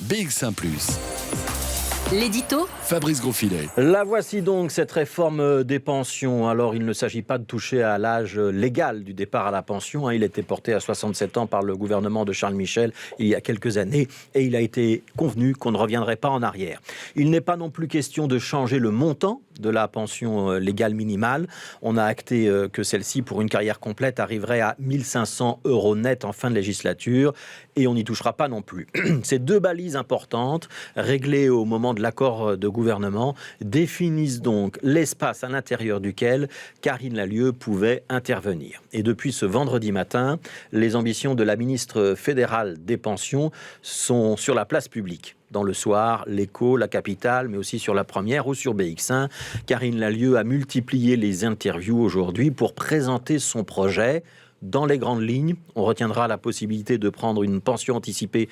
BX1 +. L'édito Fabrice Grosfilet. La voici donc, cette réforme des pensions. Alors, il ne s'agit pas de toucher à l'âge légal du départ à la pension. Il a été porté à 67 ans par le gouvernement de Charles Michel il y a quelques années et il a été convenu qu'on ne reviendrait pas en arrière. Il n'est pas non plus question de changer le montant de la pension légale minimale. On a acté que celle-ci, pour une carrière complète, arriverait à 1 500 € net en fin de législature et on n'y touchera pas non plus. Ces deux balises importantes, réglées au moment de l'accord de gouvernement, définissent donc l'espace à l'intérieur duquel Karine Lallieu pouvait intervenir. Et depuis ce vendredi matin, les ambitions de la ministre fédérale des pensions sont sur la place publique. Dans le Soir, l'Écho, la Capitale, mais aussi sur la Première ou sur BX1. Karine Lallieu a multiplié les interviews aujourd'hui pour présenter son projet. Dans les grandes lignes, on retiendra la possibilité de prendre une pension anticipée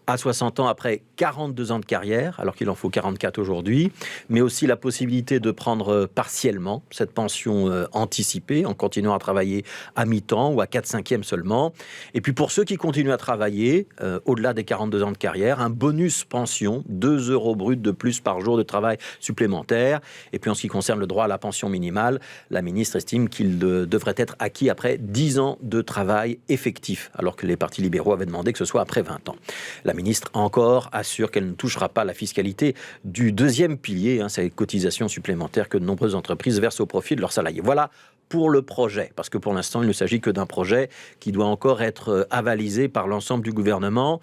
à 60 ans après 42 ans de carrière, alors qu'il en faut 44 aujourd'hui, mais aussi la possibilité de prendre partiellement cette pension anticipée en continuant à travailler à mi-temps ou à 4/5e seulement. Et puis pour ceux qui continuent à travailler au-delà des 42 ans de carrière, un bonus pension, 2 € bruts de plus par jour de travail supplémentaire. Et puis en ce qui concerne le droit à la pension minimale, la ministre estime qu'il devrait être acquis après 10 ans de travail effectif, alors que les partis libéraux avaient demandé que ce soit après 20 ans. La ministre encore assure qu'elle ne touchera pas la fiscalité du deuxième pilier, ces cotisations supplémentaires que de nombreuses entreprises versent au profit de leurs salariés. Voilà pour le projet, parce que pour l'instant, il ne s'agit que d'un projet qui doit encore être avalisé par l'ensemble du gouvernement.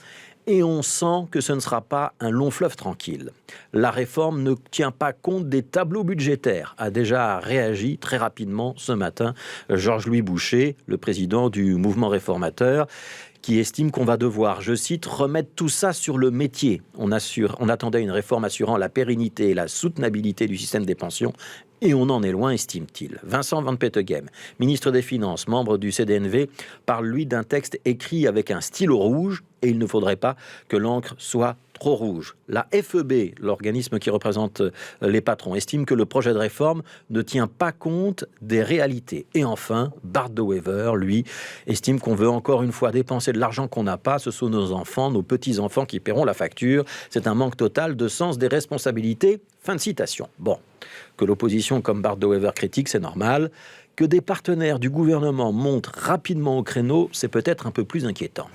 Et on sent que ce ne sera pas un long fleuve tranquille. La réforme ne tient pas compte des tableaux budgétaires, a déjà réagi très rapidement ce matin Georges-Louis Boucher, le président du mouvement réformateur, qui estime qu'on va devoir, je cite, remettre tout ça sur le métier. On attendait une réforme assurant la pérennité et la soutenabilité du système des pensions. Et on en est loin, estime-t-il. Vincent Van Peteghem, ministre des Finances, membre du CDNV, parle, lui, d'un texte écrit avec un stylo rouge et il ne faudrait pas que l'encre soit trop rouge. La FEB, l'organisme qui représente les patrons, estime que le projet de réforme ne tient pas compte des réalités. Et enfin, Bart de Wever, lui, estime qu'on veut encore une fois dépenser de l'argent qu'on n'a pas. Ce sont nos enfants, nos petits-enfants qui paieront la facture. C'est un manque total de sens des responsabilités. Fin de citation. Bon, que l'opposition comme Bart de Wever critique, c'est normal. Que des partenaires du gouvernement montent rapidement au créneau, c'est peut-être un peu plus inquiétant.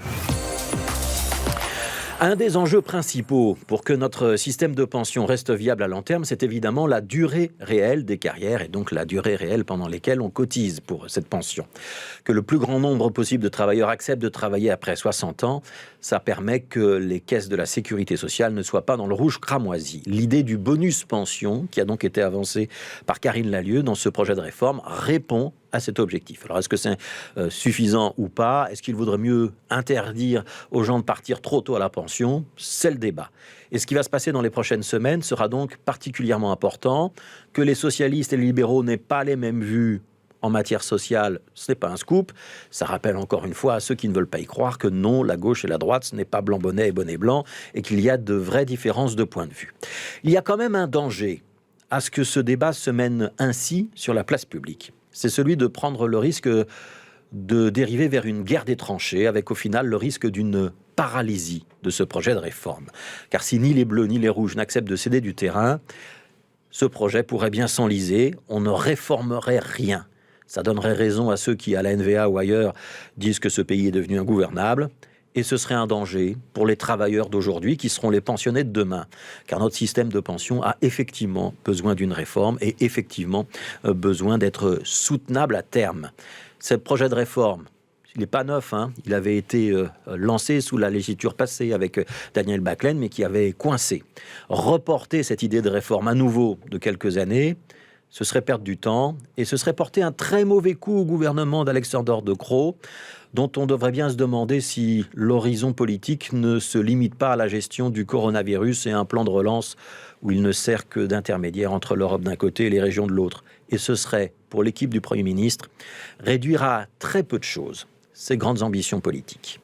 Un des enjeux principaux pour que notre système de pension reste viable à long terme, c'est évidemment la durée réelle des carrières et donc la durée réelle pendant lesquelles on cotise pour cette pension. Que le plus grand nombre possible de travailleurs acceptent de travailler après 60 ans, ça permet que les caisses de la sécurité sociale ne soient pas dans le rouge cramoisi. L'idée du bonus pension, qui a donc été avancée par Karine Lallieu dans ce projet de réforme, répond à cet objectif. Alors, est-ce que c'est suffisant ou pas ? Est-ce qu'il vaudrait mieux interdire aux gens de partir trop tôt à la pension ? C'est le débat. Et ce qui va se passer dans les prochaines semaines sera donc particulièrement important. Que les socialistes et les libéraux n'aient pas les mêmes vues en matière sociale, ce n'est pas un scoop. Ça rappelle encore une fois à ceux qui ne veulent pas y croire que non, la gauche et la droite, ce n'est pas blanc bonnet et bonnet blanc, et qu'il y a de vraies différences de point de vue. Il y a quand même un danger à ce que ce débat se mène ainsi sur la place publique. C'est celui de prendre le risque de dériver vers une guerre des tranchées, avec au final le risque d'une paralysie de ce projet de réforme. Car si ni les bleus ni les rouges n'acceptent de céder du terrain, ce projet pourrait bien s'enliser, on ne réformerait rien. Ça donnerait raison à ceux qui, à la NVA ou ailleurs, disent que ce pays est devenu ingouvernable. Et ce serait un danger pour les travailleurs d'aujourd'hui qui seront les pensionnés de demain. Car notre système de pension a effectivement besoin d'une réforme et effectivement besoin d'être soutenable à terme. Ce projet de réforme, il n'est pas neuf, il avait été lancé sous la législature passée avec Daniel Baclen, mais qui avait coincé. Reporter cette idée de réforme à nouveau de quelques années, ce serait perdre du temps et ce serait porter un très mauvais coup au gouvernement d'Alexander De Croo, dont on devrait bien se demander si l'horizon politique ne se limite pas à la gestion du coronavirus et un plan de relance où il ne sert que d'intermédiaire entre l'Europe d'un côté et les régions de l'autre. Et ce serait, pour l'équipe du Premier ministre, réduire à très peu de choses ses grandes ambitions politiques.